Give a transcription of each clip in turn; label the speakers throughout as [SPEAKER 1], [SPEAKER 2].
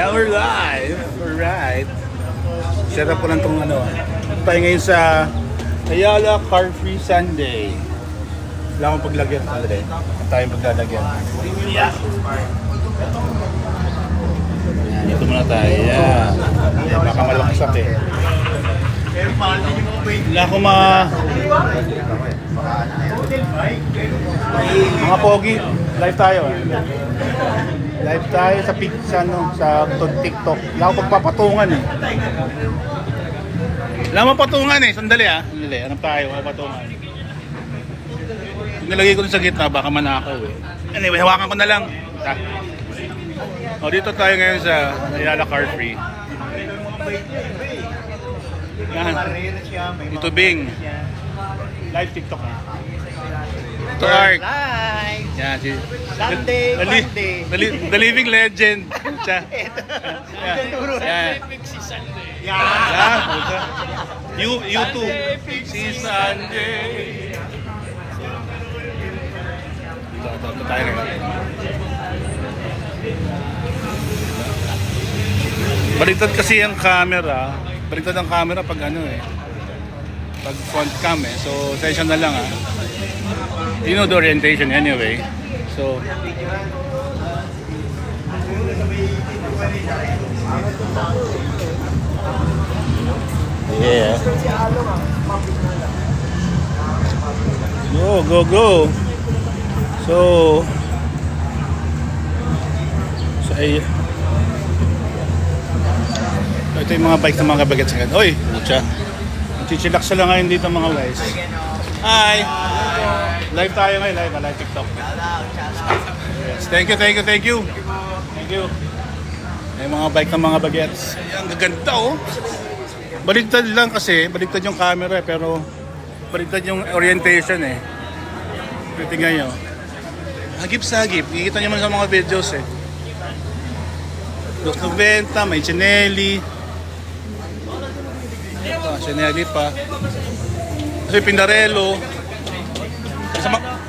[SPEAKER 1] Yeah, we're live. Alright. Set up ko lang itong ano. Tayo ngayon sa Ayala Car Free Sunday. Wala akong paglagyan. Alright. Tayong paglalagyan. Yeah. Yan, ito muna tayo. Yeah. Yeah, baka malaksak eh. Wala akong mga pogi. Live tayo. Live tayo sa TikTok. Wala akong pagpapatungan eh. Wala akong patungan eh. Sandali ah. Sandali. Anong tayo? Wala patungan. Nilagay ko sa gitna. Baka manakaw eh. Anyway, hawakan ko na lang. O, dito tayo ngayon sa Ayala Car Free. Yan. Ito Bing. Live TikTok. Ito Art. Yan, si The Living Legend. Siya. Yan. You too. Si Sunday. Ito tayo ngayon. Baliktad kasi ang camera. Baliktad ang camera pag ano eh. Pag front cam eh. So, session na lang ah. You know the orientation anyway. So, yeah. Go. So ito yung mga bike ng mga bagets ngayon. Oy, mucha. Chichilax sila ngayon dito mga guys. Hi! Live tayo ngayon, live TikTok. Yes. Thank you. Yung mga bike ng mga bagets. Ang gaganda oh. Baliktad lang kasi, baliktad yung camera pero baliktad yung orientation eh. Tingnan nyo. Hagip-sagip. Kikita nyo man sa mga videos eh. Dos 90, may Chinelli. Ito, Chinelli pa. Kasi Pinarello.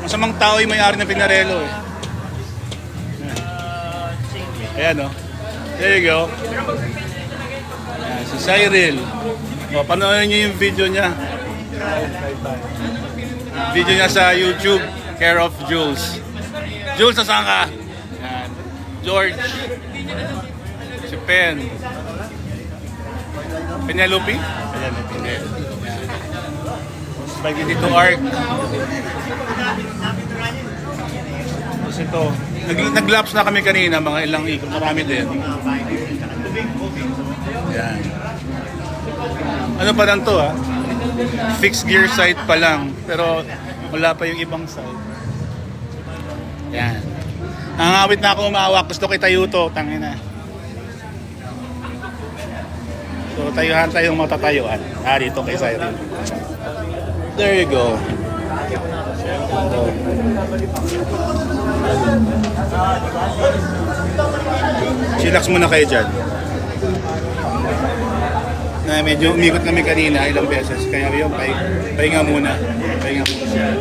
[SPEAKER 1] Masamang tao yung may-ari ng Pinarello eh. Ayan o. There you go. Ayan, si Cyril. O, panoorin nyo yung video niya. Video niya sa YouTube. Care of Jules. Jules, nasaan ka? Ayan. George. Si Pen. Penelope? Penelope. Ayan. Bike dito Arc. Tapos ito. Nag-laps na kami kanina, mga ilang ikot. Marami din. Ayan. Ano pa lang to ah? Fixed gear side pa lang. Pero wala pa yung ibang side. Ayan. Nangangawit na ako umawak. Gusto kay Tayuto. Tangina. So tayuhan tayong matatayuan. Dito kay Cyril. There you go. Chillax muna kayo dyan. Medyo umikot kami kanina ilang beses. Kaya yun, pahinga muna. Pahinga muna.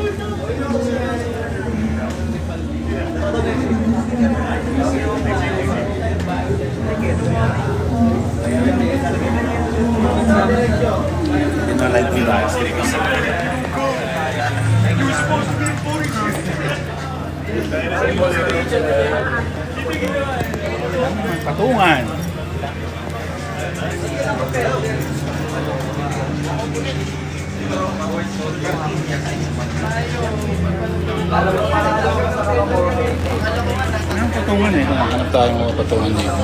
[SPEAKER 1] Like me live. Patungan. Anong patungan eh? Hanap tayo mga patungan dito.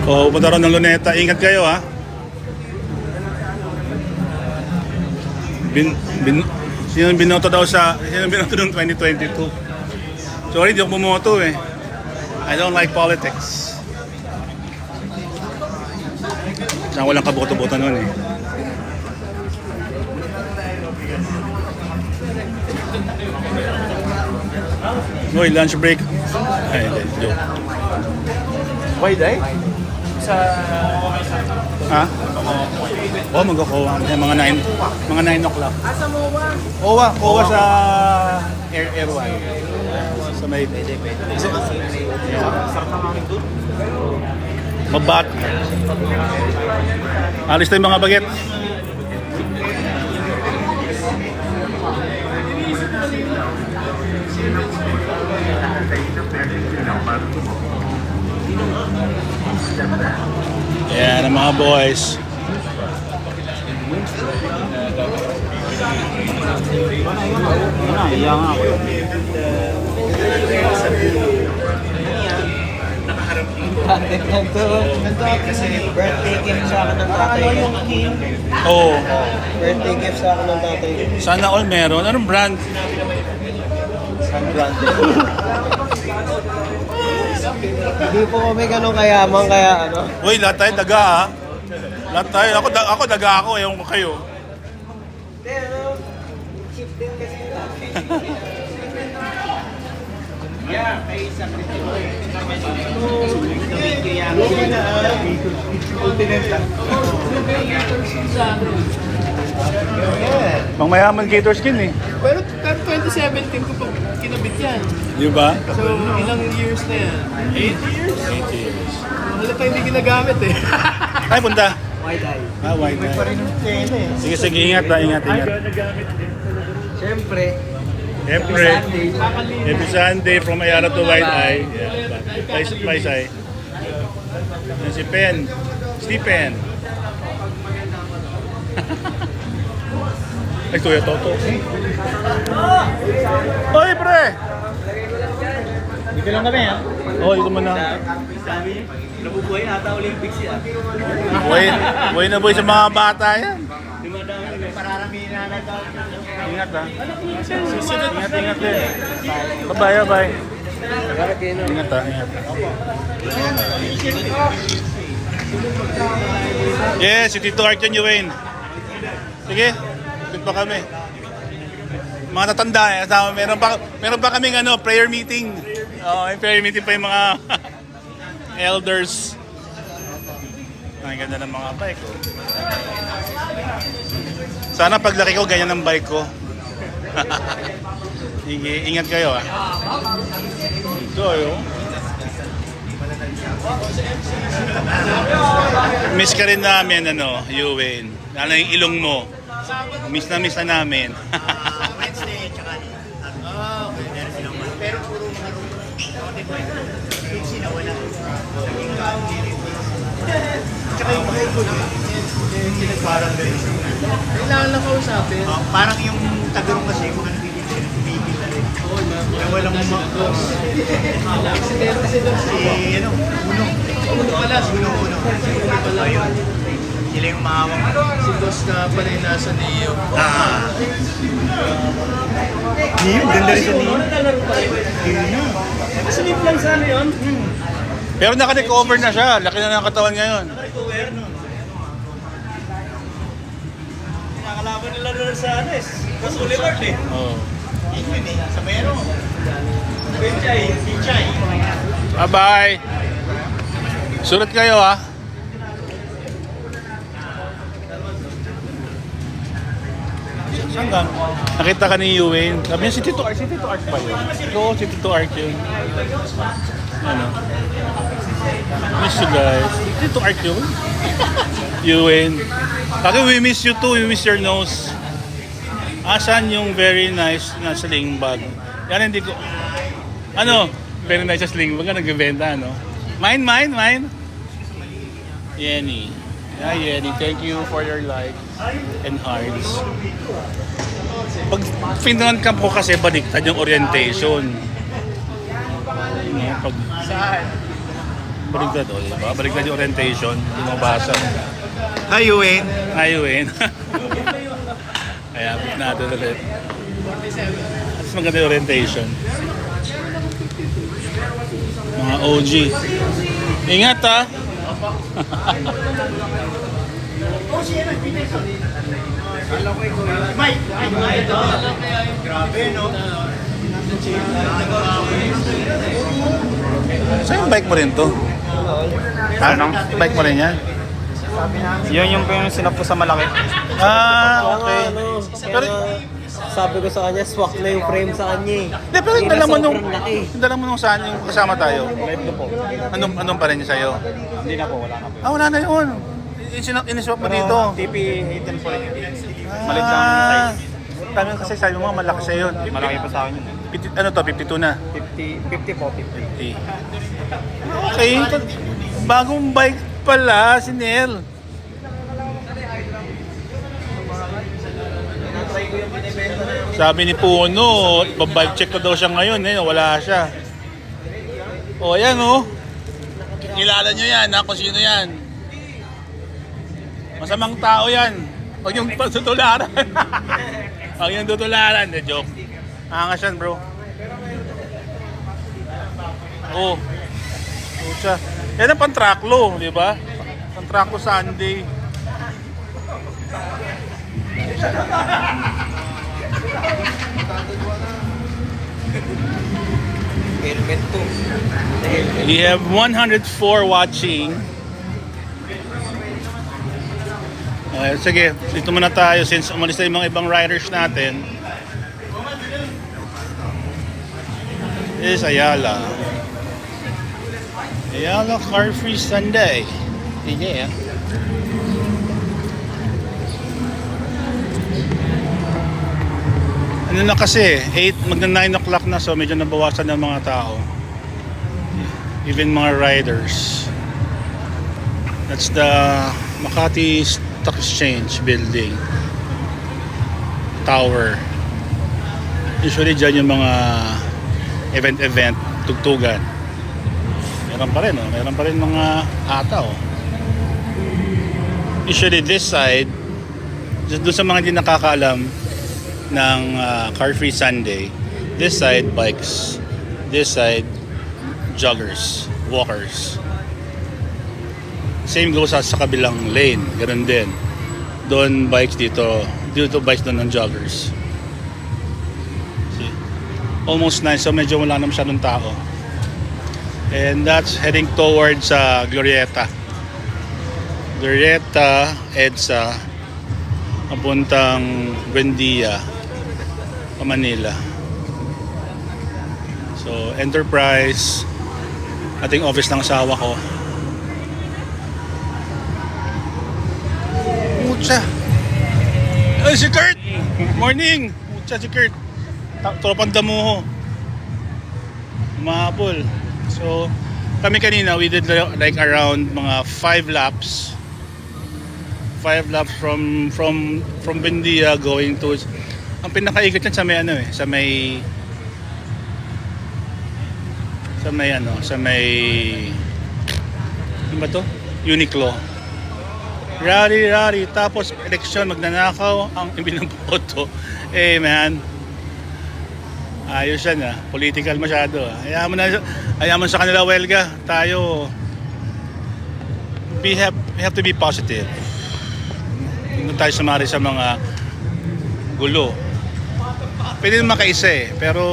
[SPEAKER 1] Oh, punta rin ng Luneta. Ingat kayo ha. Sino binoto daw sino binoto noong 2022? Sorry, di ako bumoto eh. I don't like politics. Saan walang kaboto-boto noon eh. Uy, lunch break. Ay, hindi. Joke.
[SPEAKER 2] Why day? Sa...
[SPEAKER 1] Ha? Oo, mag-kuha. Mga 9 o'clock.
[SPEAKER 2] Asa mo ba?
[SPEAKER 1] Kuha sa Air 1. Sa may... Mabat. Alis tayo mga baget. Yan ang mga boys.
[SPEAKER 2] Iya nga ako. Birthday gift sa akin ng tatay.
[SPEAKER 1] Oo.
[SPEAKER 2] Birthday gift sa akin ng tatay.
[SPEAKER 1] Sana all meron. Anong brand?
[SPEAKER 2] Hindi po kami ganun kayaman kaya ano.
[SPEAKER 1] Uy, lahat tayo daga ha. Lahat tayo. Ako daga ako. Ewan ko kayo.
[SPEAKER 2] Hindi ano, cheap din kasi
[SPEAKER 1] Pang mayaman Gator Skin eh.
[SPEAKER 3] Pero 2017 ko pa kinabit yan.
[SPEAKER 1] Di ba?
[SPEAKER 3] So, ilang years na yan? 8 years?
[SPEAKER 1] 8 years.
[SPEAKER 3] Halata hindi ginagamit eh.
[SPEAKER 1] Ay, punta.
[SPEAKER 2] why die?
[SPEAKER 1] White
[SPEAKER 2] Pa rin yung tela eh.
[SPEAKER 1] Sige, sige. Ingat ha. Ingat.
[SPEAKER 2] Siyempre,
[SPEAKER 1] Every Sunday from Ayala to White Eye. Yeah. Vice Eye. Yan si Pen. Stephen. Ay, Kuya Toto. Oy, pre!
[SPEAKER 2] dito lang kami ha.
[SPEAKER 1] Oh, ito mo na.
[SPEAKER 2] Nabubuhay ata Olympics yan.
[SPEAKER 1] Buhay na buhay sa mga bata yan.
[SPEAKER 2] Pararamihin na daw.
[SPEAKER 1] Ingat ha. Ingat din. Bye-bye, bye. Ingat ha, ingat. Yes, si Tito Art yan, Wayne. Sige, dito pa kami. Mga tatanda eh. Meron pa kaming prayer meeting. May prayer meeting pa yung mga elders. Ang ganda ng mga bike ko. Sana paglaki ko, ganyan ang bike ko. Sige, ingat kayo ha. Ito yun. Miss ka rin namin, Ewan. Lalo yung ilong mo. Miss na namin.
[SPEAKER 2] Wednesday, tsaka pero puro mga sinawala. Tsaka yung buhay ko parang ganun.
[SPEAKER 3] Kailangan lang kausapin.
[SPEAKER 2] Parang yung tagarong kasi kung ano bibigil na rin. Kaya walang
[SPEAKER 3] Accident kasi doon
[SPEAKER 2] si Uno pala. Ayun. Sila yung mahawang.
[SPEAKER 3] si boss na pala yung nasa Neo.
[SPEAKER 2] Niyo, ganda rin sa Niyo.
[SPEAKER 3] Sleep lang sana yun.
[SPEAKER 1] Pero naka-recover na siya. Laki na ng katawan ngayon.
[SPEAKER 2] Recover nun. Nakalaban nila doon sa Mas Boulevard eh.
[SPEAKER 1] Oh.
[SPEAKER 2] Yun eh, sa Mero. Pinchay.
[SPEAKER 1] Bye-bye. Sulat kayo ha. Saan ka? Nakita ka ni Ewan. Sabi niya si Tito Art pa yun. Oo, si Tito Art yun. Miss you guys. Tito Art yun. Ewan. Kaya we miss you too. We miss your nose. Asan yung very nice na sling bag? Yan hindi ko... Very nice na sling bag. Nagbibenta, Mine. Yenny. Yeah, Yenny. Thank you for your likes and hearts. Pag Finland Camp ko kasi baliktad yung orientation.
[SPEAKER 3] Saan?
[SPEAKER 1] Baliktad, diba? Baliktad yung orientation. Yung mabasa.
[SPEAKER 2] Hi, Ewan.
[SPEAKER 1] Ayun. Kaya, natin ulit. Mas maganda yung orientation. Mga OG. Ingat ha!
[SPEAKER 2] Mike! Grabe, no?
[SPEAKER 1] So yung bike mo rin to? Ano? Bike mo rin yan?
[SPEAKER 2] Yun yung sinap ko sa malaki.
[SPEAKER 1] Ah, okay.
[SPEAKER 4] Pero, sabi ko sa kanya, swak na yung frame sa kanya eh.
[SPEAKER 1] Hindi, pero
[SPEAKER 4] Hindi
[SPEAKER 1] dala
[SPEAKER 4] na
[SPEAKER 1] mo nung,
[SPEAKER 4] sobrang laki.
[SPEAKER 1] dala mo nung saan yung kasama tayo?
[SPEAKER 2] Live ko po.
[SPEAKER 1] Anong pa rin niya sa'yo?
[SPEAKER 2] Hindi na po, wala na po.
[SPEAKER 1] Ah, wala na yun. Iniswap mo dito.
[SPEAKER 2] TP 18 po rin yun. Malit lang
[SPEAKER 1] Ah,
[SPEAKER 2] yung size.
[SPEAKER 1] Dami kasi sabi mo, malaki sa'yo yun.
[SPEAKER 2] Malaki pa sa akin yun eh.
[SPEAKER 1] Ano to, 52 na?
[SPEAKER 2] 50 po, 50.
[SPEAKER 1] Okay, bagong bike pala si Nel. Sabi ni Puno, bike check ko daw siya ngayon eh, wala siya. O yan oh. Kilala nyo yan ha, kung sino yan. Masamang tao yan. Huwag yung tutularan. Huwag yung tutularan. The joke. Angas yan bro. Oh. Pucha. Yan ang pang-traclo, di ba? Pang-traclo Sunday.
[SPEAKER 4] Helmet to.
[SPEAKER 1] We have 104 watching. Sige, dito muna tayo since umalis na yung mga ibang riders natin. This is Ayala. Ayala Car Free Sunday. Yeah. Ano na kasi, 8, magna 9 o'clock na so medyo nabawasan ng mga tao. Even mga riders. That's the Makati Stock Exchange building. Tower. Usually dyan yung mga event, tugtugan. Meron pa rin, oh. Meron pa rin mga ata, oh. Usually this side, doon sa mga hindi nakakaalam ng Car Free Sunday, this side bikes, this side joggers, walkers. Same goes sa kabilang lane, ganun din. Doon bikes dito bikes doon ng joggers. See? Almost 9, so medyo wala na masyadong tao. And that's heading towards Glorieta. Glorieta, EDSA, papuntang Buendia, Manila. So, Enterprise, ating office ng asawa ko. Mucha! Ay, si Kurt! Morning! Mucha si Kurt. Tropang damuho. Mahabol. So, kami kanina, we did like around mga 5 laps. 5 laps from Buendia going to, ang pinakaikot yan sa may ano eh, sa may ano ba to? Uniqlo. Rari, tapos eleksyon, magnanakaw ang ibinaboto. Eh man, ayos yan political masyado ayaman sa kanila welga, tayo we have to be positive. Hindi tayo sumari sa mga gulo. Pwede naman makaisa pero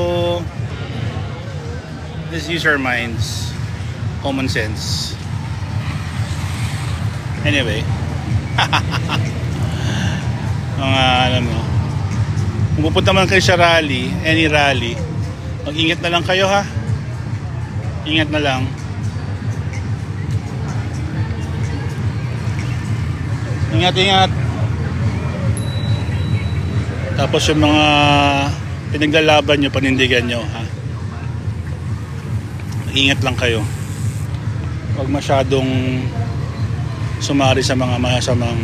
[SPEAKER 1] let's use our minds, common sense. Anyway, mga alam mo, kung pupunta man kayo sa rally, any rally, mag-ingat na lang kayo ha. Ingat na lang. Ingat. Tapos yung mga pinaglalaban nyo, panindigan nyo ha. Ingat lang kayo. Huwag masyadong sumari sa mga masamang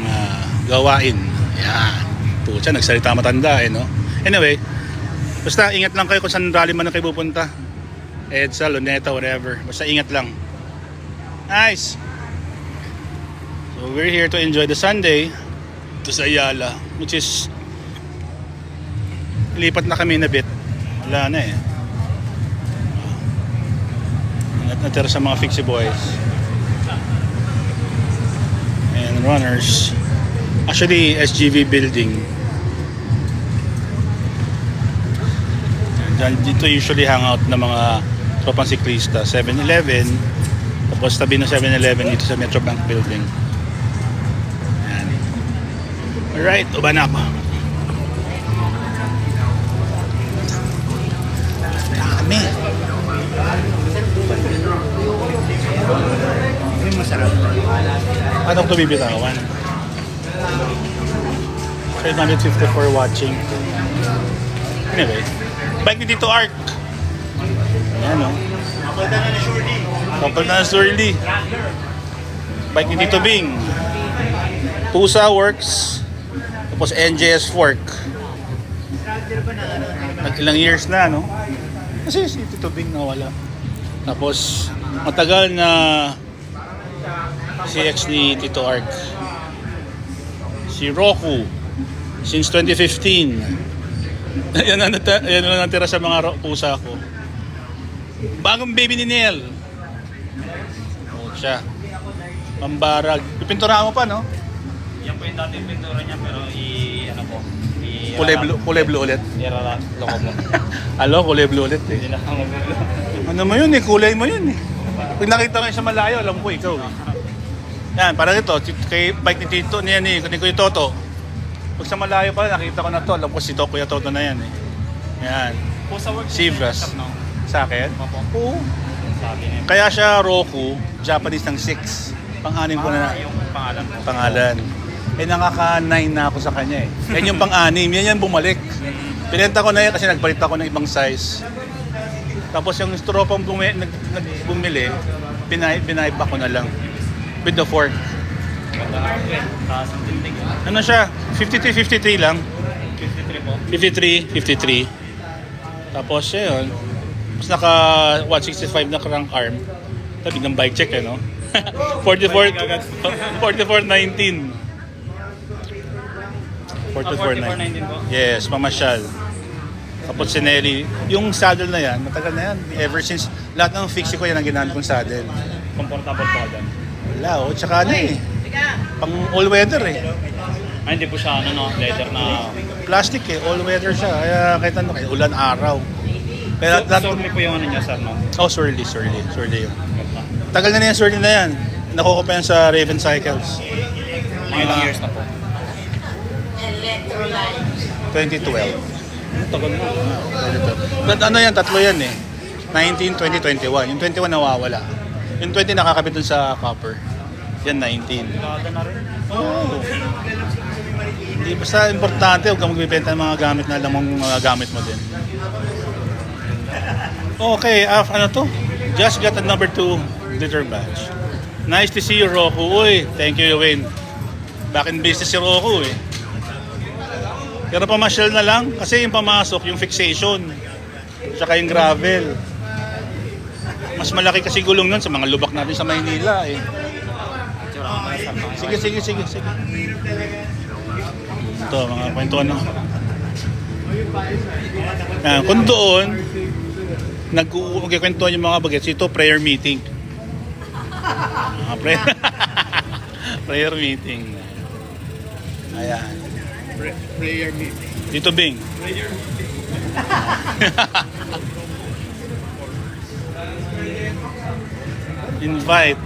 [SPEAKER 1] gawain. Yan. Pucha, nagsalita matanda no? Anyway, basta ingat lang kayo kung saan rally man na kayo pupunta. EDSA, Luneta, whatever. Basta ingat lang. Nice! So we're here to enjoy the Sunday to sa Ayala, which is lipat na kami na bit. Wala na natira sa mga fixie boys and runners. Actually, SGV building. Dito usually hangout ng mga tropang siklista. 7-Eleven. Tapos tabi ng 7-Eleven dito sa Metrobank Building. Ayan. Alright, uba na ako. Dami.
[SPEAKER 2] Yung masarap.
[SPEAKER 1] Anong ito bibitawan? 550 for watching. Anyway, bike ni Tito Ark. Ayan o.
[SPEAKER 2] Kapalda na ni Shorty.
[SPEAKER 1] Kapal na Surly. Bike ni Tito Bing. Pusa Works. Tapos NJS Fork. Ilang years na, no? Kasi si Tito Bing nawala. Tapos, matagal na si ex ni Tito Ark. Si Roku. Since 2015. Yan na natira sa mga pusa ko. Bagong baby ni Nel. Oh, siya. Pambarag. Ipinturahan mo pa, no?
[SPEAKER 5] Yan po yung dating pintura niya pero
[SPEAKER 1] Kulay blue ulit.
[SPEAKER 5] loko mo.
[SPEAKER 1] Alo, kulay blue ulit eh.
[SPEAKER 5] Hindi na ako magulo.
[SPEAKER 1] Ano mo yun eh, kulay mo yun eh. Pag nakita ko sa malayo, alam ko ikaw eh. Yan, parang ito, kay bike ni Tito, ni Kuya Toto. Pag sa malayo pa, nakita ko na to, alam ko si Kuya Toto na yan eh. Yan.
[SPEAKER 5] Po sa work
[SPEAKER 1] Sivras.
[SPEAKER 5] no?
[SPEAKER 1] Sa akin?
[SPEAKER 5] Opo.
[SPEAKER 1] Oo.
[SPEAKER 5] Sabi niya.
[SPEAKER 1] Kaya siya Roku, Japanese ng 6. Pang-anim ko na
[SPEAKER 5] Yung pangalan ko.
[SPEAKER 1] pangalan. Eh nakaka-9 na ako sa kanya eh. Yan yung pang-anim, yan bumalik. Pinenta ko na yan kasi nagpalit ako ng ibang size. Tapos yung stropang bumili, binayba ko na lang. With the fork.
[SPEAKER 5] Ganda na ako eh. Taas ang tindig.
[SPEAKER 1] Ano siya? 53 lang.
[SPEAKER 5] 53 po.
[SPEAKER 1] 53. Tapos yun. Tapos naka 165 na crank arm. Tabi ng bike check eh, no? 44.19.
[SPEAKER 5] 44.19 po.
[SPEAKER 1] Yes, mamasyal. Tapos sineli. Yung saddle na yan, matagal na yan. Ever since, lahat ng fixie ko yan ang ginamit kong saddle.
[SPEAKER 5] Comfortable po dyan.
[SPEAKER 1] Wala, oh. Tsaka ano eh. Pang all weather eh.
[SPEAKER 5] Ay, hindi po siya leather na...
[SPEAKER 1] Plastic eh, all weather siya. Kaya kahit ano, kahit ulan, araw. Kaya
[SPEAKER 5] Sorry po yung ano niya, sir, no?
[SPEAKER 1] Oh, surly yun.
[SPEAKER 5] Ganda.
[SPEAKER 1] Tagal na yan, surly na yan. Nakuha ko pa yan sa Raven Cycles.
[SPEAKER 5] Mga ilang years na po.
[SPEAKER 1] 2012. Tagal na. But ano yan, tatlo yan eh. 19, 20, 21. Yung 21 nawawala. Yung 20 nakakabit dun sa copper. Yan 19.
[SPEAKER 5] Ganda na rin.
[SPEAKER 1] Oh. Hindi, basta importante, huwag kang magbibenta ng mga gamit na alam mong mga gamit mo din. Okay, ano to? Just got a number 2 litter badge. Nice to see you, Roku. Uy, thank you, Wayne. Back in business si Roku eh. Pero pamasyal na lang kasi yung pamasok, yung fixation. Tsaka yung gravel. Mas malaki kasi gulong nun sa mga lubak natin sa Maynila eh. Sige. Ito, mga kwentuhan na. Kung doon, nagkukwentuhan yung mga bagets, ito prayer meeting. Prayer meeting. Ayan.
[SPEAKER 3] Prayer meeting.
[SPEAKER 1] Dito Bing. Invite.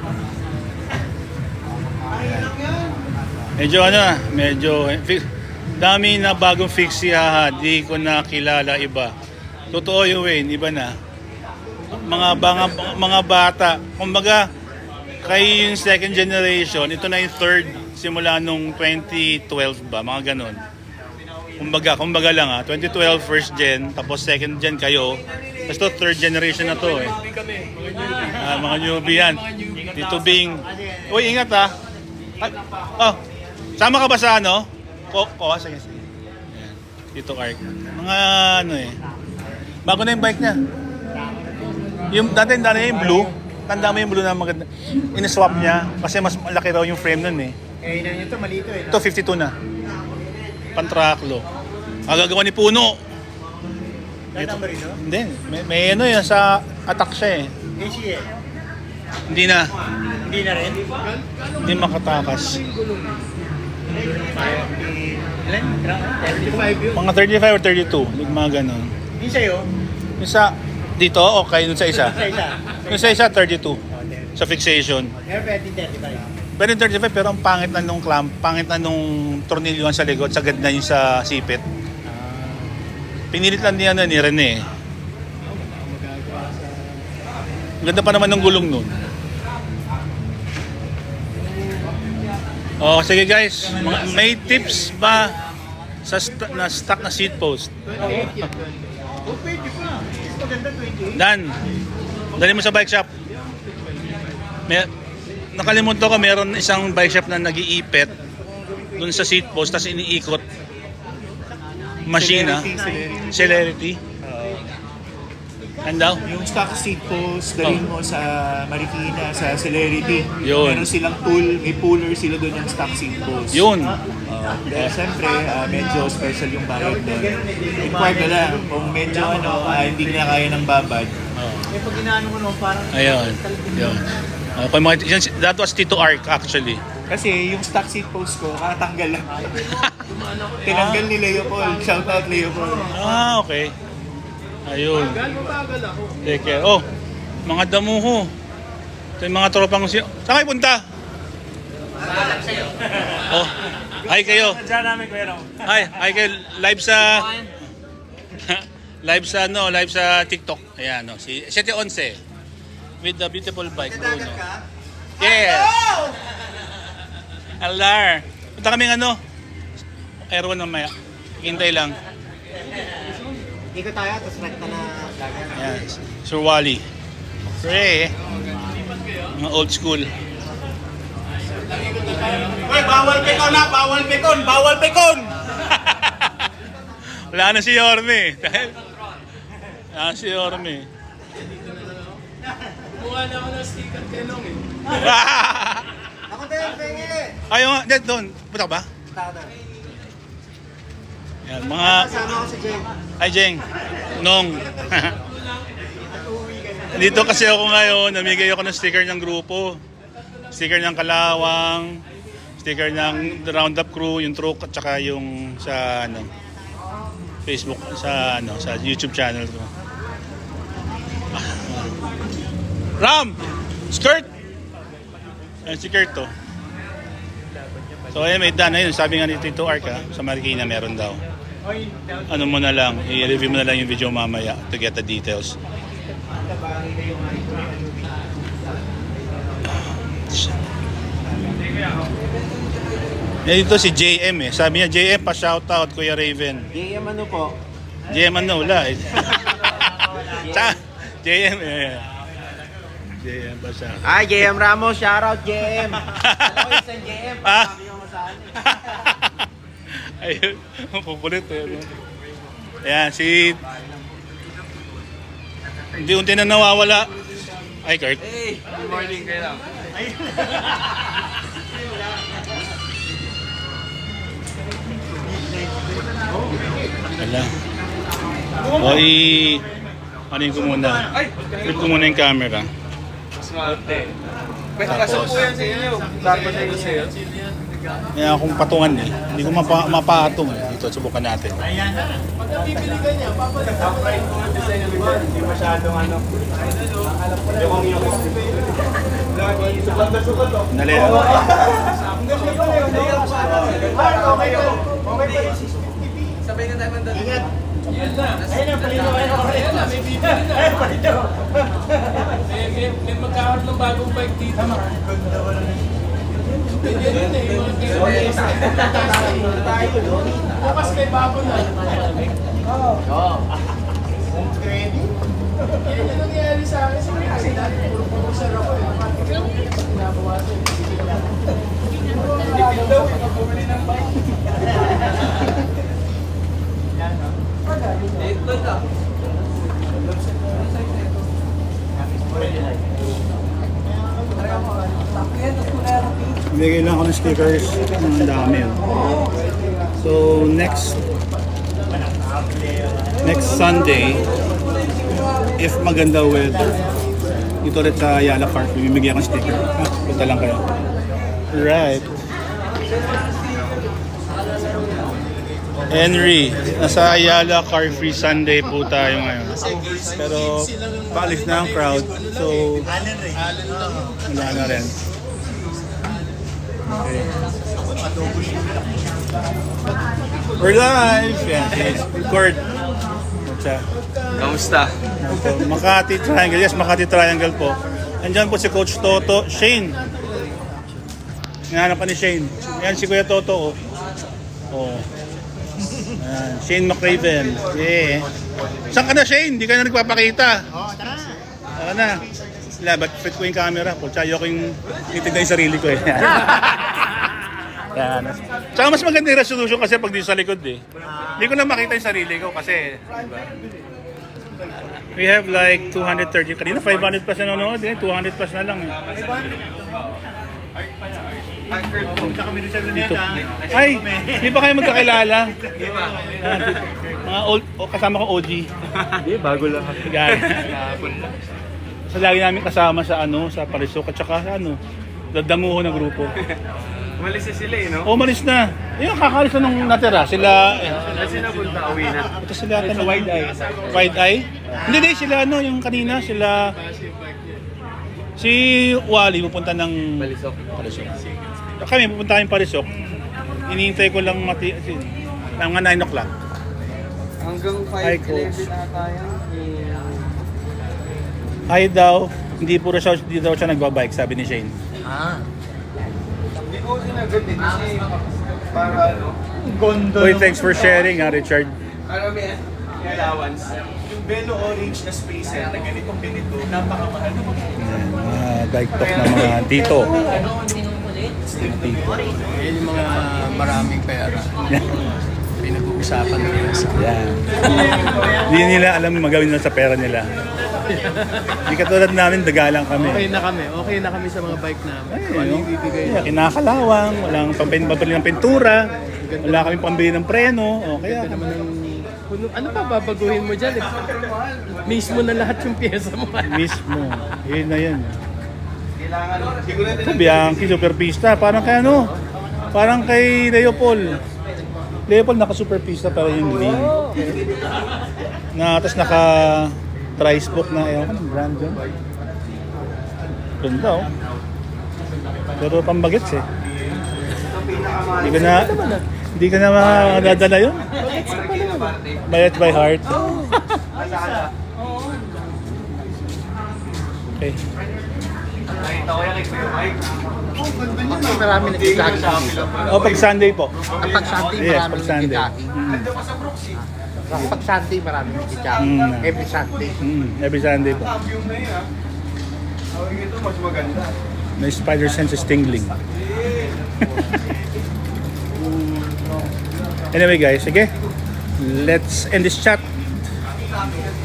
[SPEAKER 1] Medyo dami na bagong fixie haha, di ko na kilala iba. Totoo yun, Wayne, iba na. Mga bata, kumbaga kayo yung second generation, ito na yung third simula nung 2012 ba, mga ganun. Kumbaga lang 2012 first gen, tapos second gen kayo. Tapos to third generation na to eh. Mga newbie yan. Dito Bing. Uy, ingat ha. Oh, sama ka ba sa ano? Sige. Ayan. Dito Ark. Mga ano eh. Bago na yung bike niya. Yung dati yung blue. Tanda mo yung blue na maganda. In-swap niya kasi mas malaki raw yung frame nun eh.
[SPEAKER 2] Eh, yun ito, malito eh.
[SPEAKER 1] Ito 52 na. Pantraklo. Agagawa ni Puno.
[SPEAKER 2] May number ito?
[SPEAKER 1] Hindi. May ano yan sa attack siya eh.
[SPEAKER 2] ACL.
[SPEAKER 1] Hindi na.
[SPEAKER 2] Hindi na rin?
[SPEAKER 1] Hindi makatakas.
[SPEAKER 2] Ilan? 35 yun?
[SPEAKER 1] Mga 35 or 32. Mga ganun.
[SPEAKER 2] Hindi sa'yo?
[SPEAKER 1] Yung sa dito, okay. Yung sa isa.
[SPEAKER 2] Sa isa.
[SPEAKER 1] Yung sa isa, 32. Sa fixation.
[SPEAKER 2] Pero pwede 35.
[SPEAKER 1] Pero yung 35, pero ang pangit na nung clamp, pangit na nung tornilyoan sa likod, sagad na yung sa sipit. Pinilit lang niya na ni Rene. Ganda pa naman ng gulong nun. Oh, sige guys, may tips ba sa na stock na seat post?
[SPEAKER 2] Oh, pwede pa. Mas maganda 28.
[SPEAKER 1] Dan, dali mo sa bike shop. Nakalimutan ko, meron isang bike shop na nag-iipit dun sa seat post, tapos iniikot machine, celerity. And daw?
[SPEAKER 2] Yung stock seat post, dalhin mo sa Marikina, sa Celerity.
[SPEAKER 1] Yun.
[SPEAKER 2] Meron silang tool, may puller sila doon yung stock seat post.
[SPEAKER 1] Yun.
[SPEAKER 2] Dahil siyempre, medyo special yung bayad doon. Inquired na lang, kung medyo hindi na kaya ng babad. Eh, pag inaano mo naman, parang...
[SPEAKER 1] Ayun. Yun. That was Tito Arc actually.
[SPEAKER 2] Kasi yung stock seat post ko, katanggal lang. Tinanggal ni Leopold. Shout out Leopold.
[SPEAKER 1] Ah, okay. Ayun. Take care. Oh, mga damuho. Ito yung mga tropang siya. Saan kayo punta? Oh, hi kayo.
[SPEAKER 5] Diyan namin, Kuya Ram.
[SPEAKER 1] Hi kayo. Live sa... live sa TikTok. Ayan, no. Si 711 with the beautiful bike, Bruno. Yes. Alar. Punta kaming Airwan mamaya. Hintay lang.
[SPEAKER 2] Ikot tayo, tapos rekta na dagat.
[SPEAKER 1] Ayan. Sir Wally. Pre. Mga old school.
[SPEAKER 3] Uy, bawal pekon na! Bawal pekon! Bawal pekon!
[SPEAKER 1] Wala na si Yorme. Wala na si Yorme.
[SPEAKER 3] Mukha na ako ng sticker kay Long eh.
[SPEAKER 2] Ako din, pengi!
[SPEAKER 1] Ayaw nga. Dad, doon. Punta ka ba?
[SPEAKER 2] Tama.
[SPEAKER 1] Yan, mga...
[SPEAKER 2] Kasama ko si Jen.
[SPEAKER 1] Hi, Jeng. Nong. Dito kasi ako ngayon, namigay ako ng sticker ng grupo. Sticker ng Kalawang, sticker ng The Roundup Crew, yung truck at saka yung sa Facebook, sa YouTube channel ko. Ram! Skirt! Ayan si Kurt to. So ayun, may daan. Ayun, sabi nga ni Tito Arca, sa Marikina meron daw. Ano mo na lang, i-review mo na lang yung video mamaya to get the details. Dito si JM eh. Sabi niya, JM pa shoutout Kuya Raven.
[SPEAKER 4] JM ano po?
[SPEAKER 1] JM ano, wala eh. JM eh. JM pa siya.
[SPEAKER 4] Ay, JM Ramos, shoutout JM. Alam ko isang JM,
[SPEAKER 1] Ah?
[SPEAKER 4] sabi mo sa akin.
[SPEAKER 1] Ayun, pupulit eh. Ayan, si... Hindi unti na nawawala. Ay, Kurt.
[SPEAKER 4] Hey, good morning kayo lang.
[SPEAKER 1] Wala. O, ano ko muna? Flip ko muna yung camera. Tapos,
[SPEAKER 4] Dapat na yung sa'yo.
[SPEAKER 1] kaya akong patungan eh. Hindi ko mapatong eh. Dito, subukan natin. Dali.
[SPEAKER 4] Sabay na tayo mandali. Ingat.
[SPEAKER 3] May magkakaroon ng bagong bike dito. Bukas may bago na. Yan yung nangyayari sa akin. Kasi dati puro sir ako eh. Pinabawasan. Tipid daw eh. Bumili ng bike.
[SPEAKER 4] Ito na.
[SPEAKER 1] Bigay lang ako ng stickers. Ang dami yun. So, next Sunday, if maganda weather, dito ulit sa Ayala Park, bibigyan akong sticker. Punta lang kayo. Right. Henry, nasa Ayala Car Free Sunday po tayo ngayon. Pero paalis na ang crowd, so wala na rin. Okay. We're live! Yan, record.
[SPEAKER 4] Kamusta?
[SPEAKER 1] Makati Triangle, yes, Makati Triangle po. Andyan po si Coach Toto, Shane. Hinahanap pa ni Shane. Yan si Kuya Toto, oh. Oh. Ayan, Shane McRaven. Yeah. Saan ka na, Shane? Hindi ka na nagpapakita. Oo, tara. Tara na. Sila, ba't fit ko yung camera? Pucha, ayoko yung titignan yung sarili ko eh. Yan. Saka mas maganda yung resolution kasi pag di sa likod eh. Hindi ko lang makita yung sarili ko kasi, diba? We have like 230. Kanina 500 plus na nanonood eh. 200 plus na lang eh. Dito. Ay, di ba kayo magkakilala? Ah, mga old, kasama ko OG.
[SPEAKER 4] Hindi, bago lang.
[SPEAKER 1] Yan. So lagi namin kasama sa sa Parisok at saka sa Dadamuho na grupo.
[SPEAKER 4] Umalis na sila no?
[SPEAKER 1] Oh, umalis na. Yung kakalis na nung natira. Sila,
[SPEAKER 4] Kasi napunta, uwi na.
[SPEAKER 1] ito sila sa Wide Eye. Wide Eye? Hindi, sila yung kanina, sila, si Wally pupunta ng
[SPEAKER 4] Balisok.
[SPEAKER 1] Parisok. Kami pupunta kayong Parisok. Hinihintay ko lang mga 9 o'clock.
[SPEAKER 4] Hanggang
[SPEAKER 1] Hi, Coach.
[SPEAKER 4] 5:11 na tayo.
[SPEAKER 1] Ay daw, hindi daw siya nagbabike, sabi ni Shane.
[SPEAKER 4] Hindi ko sinagot eh kasi para gondo.
[SPEAKER 1] Boy, thanks for sharing, Richard.
[SPEAKER 4] May allowance. Yung Velo Orange na spacer na ganitong ganito, napakamahal naman.
[SPEAKER 1] Ayan, mga bike talk na mga tito.
[SPEAKER 3] Yan yung mga maraming pera. Pinag-uusapan nila sa
[SPEAKER 1] Yan. Hindi nila alam yung magawin nila sa pera nila. Hindi katulad namin, dagalang kami.
[SPEAKER 3] Okay na kami sa mga bike namin.
[SPEAKER 1] Ay,
[SPEAKER 3] Ano yung bibigay
[SPEAKER 1] kaya kinakalawang, walang pambili ng pintura, wala kaming pambili ng preno, o kaya
[SPEAKER 3] naman ng... Ano pa babaguhin mo dyan? Mismo na lahat yung pyesa mo.
[SPEAKER 1] mismo, yun na yun. Ito, Bianchi, super pista, parang kay parang kay Leopold. Leopold naka super pista pero yung lean. Tapos naka tri-spoke na, ewan ko ng brand yun. Ganda oh. Pero pambagets eh. Hindi ka na madadala yun. Bagets by heart. Okay.
[SPEAKER 3] Marami nag-jogging dito.
[SPEAKER 1] Pag Sunday po.
[SPEAKER 3] Pag Sunday,
[SPEAKER 1] Yes,
[SPEAKER 3] marami
[SPEAKER 1] pag Sunday.
[SPEAKER 3] nag-jogging. Pag Sunday, marami nag-jogging. Every Sunday.
[SPEAKER 1] Every Sunday po.
[SPEAKER 2] Ito mas maganda.
[SPEAKER 1] My spider sense is tingling. Anyway guys, sige. Let's end this chat.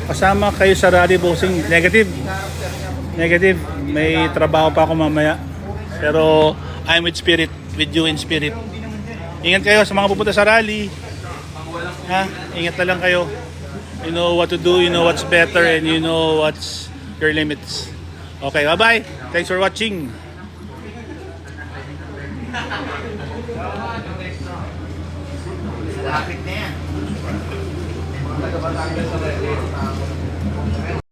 [SPEAKER 1] Kasama kayo sa Rally Bossing. Negative. May trabaho pa ako mamaya. Pero I'm with spirit. With you in spirit. Ingat kayo sa mga pupunta sa rally. Ingat na lang kayo. You know what to do, you know what's better, and you know what's your limits. Okay, bye-bye. Thanks for watching.
[SPEAKER 2] Lapit na yan. Mga taga-Batangas sa